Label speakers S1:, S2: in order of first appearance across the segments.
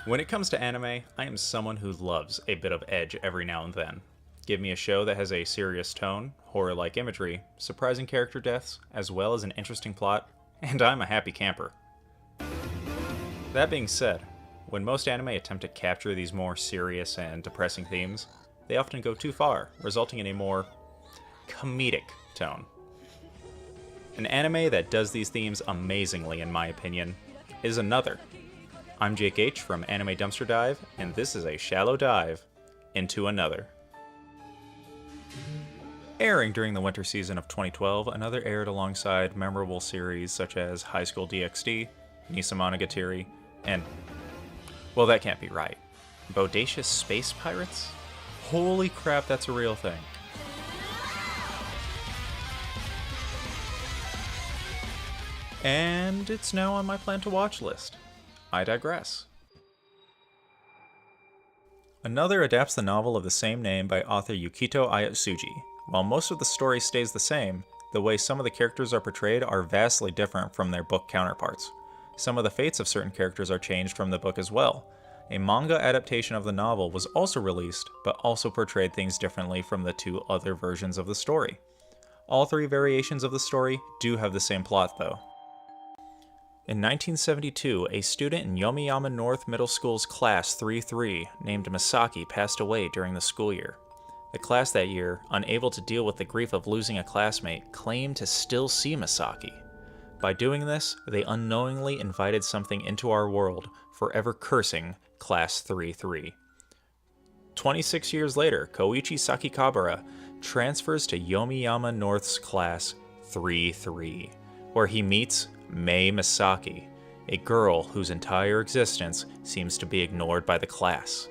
S1: When it comes to anime, I am someone who loves a bit of edge every now and then. Give me a show that has a serious tone, horror-like imagery, surprising character deaths, as well as an interesting plot, and I'm a happy camper. That being said, when most anime attempt to capture these more serious and depressing themes, they often go too far, resulting in a more comedic tone. An anime that does these themes amazingly, in my opinion, is Another. I'm Jake H. from Anime Dumpster Dive, and this is a shallow dive into Another. Airing during the winter season of 2012, Another aired alongside memorable series such as High School DxD, Nisa Monogatari, and... well, that can't be right. Bodacious Space Pirates? Holy crap, that's a real thing. And it's now on my plan to watch list. I digress. Another adapts the novel of the same name by author Yukito Ayatsuji. While most of the story stays the same, the way some of the characters are portrayed are vastly different from their book counterparts. Some of the fates of certain characters are changed from the book as well. A manga adaptation of the novel was also released, but also portrayed things differently from the two other versions of the story. All three variations of the story do have the same plot though. In 1972, a student in Yomiyama North Middle School's Class 3-3 named Misaki passed away during the school year. The class that year, unable to deal with the grief of losing a classmate, claimed to still see Misaki. By doing this, they unknowingly invited something into our world, forever cursing Class 3-3. 26 years later, Koichi Sakikabara transfers to Yomiyama North's Class 3-3, where he meets Mei Misaki, a girl whose entire existence seems to be ignored by the class,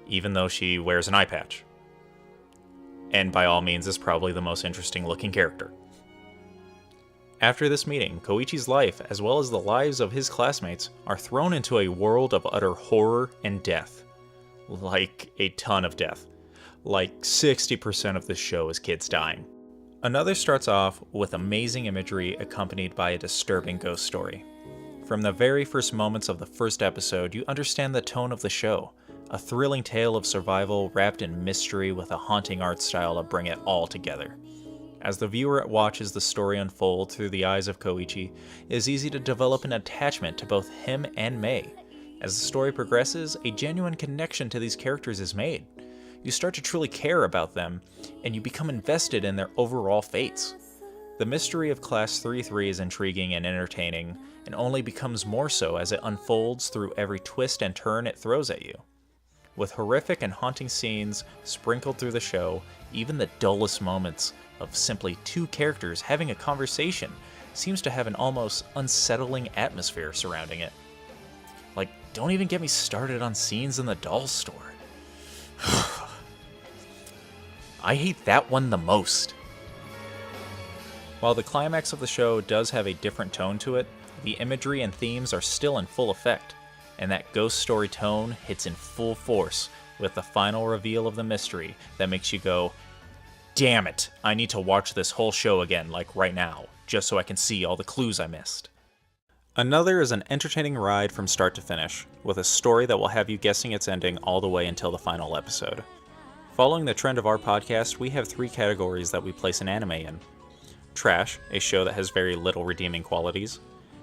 S1: even though she wears an eye patch. And by all means is probably the most interesting looking character. After this meeting, Koichi's life, as well as the lives of his classmates, are thrown into a world of utter horror and death. Like a ton of death. Like 60% of the show is kids dying. Another starts off with amazing imagery accompanied by a disturbing ghost story. From the very first moments of the first episode, you understand the tone of the show, a thrilling tale of survival wrapped in mystery with a haunting art style to bring it all together. As the viewer watches the story unfold through the eyes of Koichi, it is easy to develop an attachment to both him and Mei. As the story progresses, a genuine connection to these characters is made. You start to truly care about them, and you become invested in their overall fates. The mystery of Class 3-3 is intriguing and entertaining, and only becomes more so as it unfolds through every twist and turn it throws at you. With horrific and haunting scenes sprinkled through the show, even the dullest moments of simply two characters having a conversation seems to have an almost unsettling atmosphere surrounding it. Like, don't even get me started on scenes in the doll store. I hate that one the most. While the climax of the show does have a different tone to it, the imagery and themes are still in full effect, and that ghost story tone hits in full force with the final reveal of the mystery that makes you go, damn it, I need to watch this whole show again, like right now, just so I can see all the clues I missed. Another is an entertaining ride from start to finish, with a story that will have you guessing its ending all the way until the final episode. Following the trend of our podcast, we have three categories that we place an anime in. Trash, a show that has very little redeeming qualities,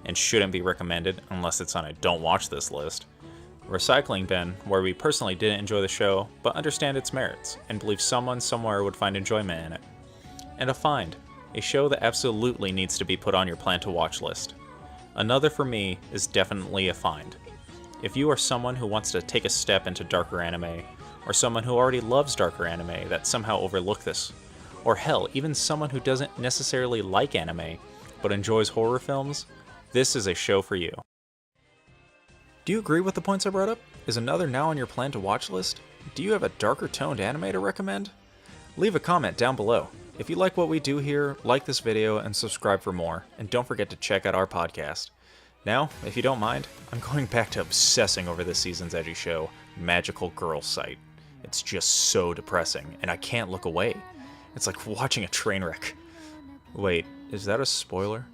S1: and shouldn't be recommended unless it's on a don't watch this list. Recycling bin, where we personally didn't enjoy the show, but understand its merits, and believe someone somewhere would find enjoyment in it. And a find, a show that absolutely needs to be put on your plan to watch list. Another for me is definitely a find. If you are someone who wants to take a step into darker anime, or someone who already loves darker anime that somehow overlooked this, or hell, even someone who doesn't necessarily like anime, but enjoys horror films, this is a show for you. Do you agree with the points I brought up? Is Another now on your plan to watch list? Do you have a darker toned anime to recommend? Leave a comment down below. If you like what we do here, like this video and subscribe for more, and don't forget to check out our podcast. Now, if you don't mind, I'm going back to obsessing over this season's edgy show, Magical Girl Sight. It's just so depressing, and I can't look away. It's like watching a train wreck. Wait, is that a spoiler?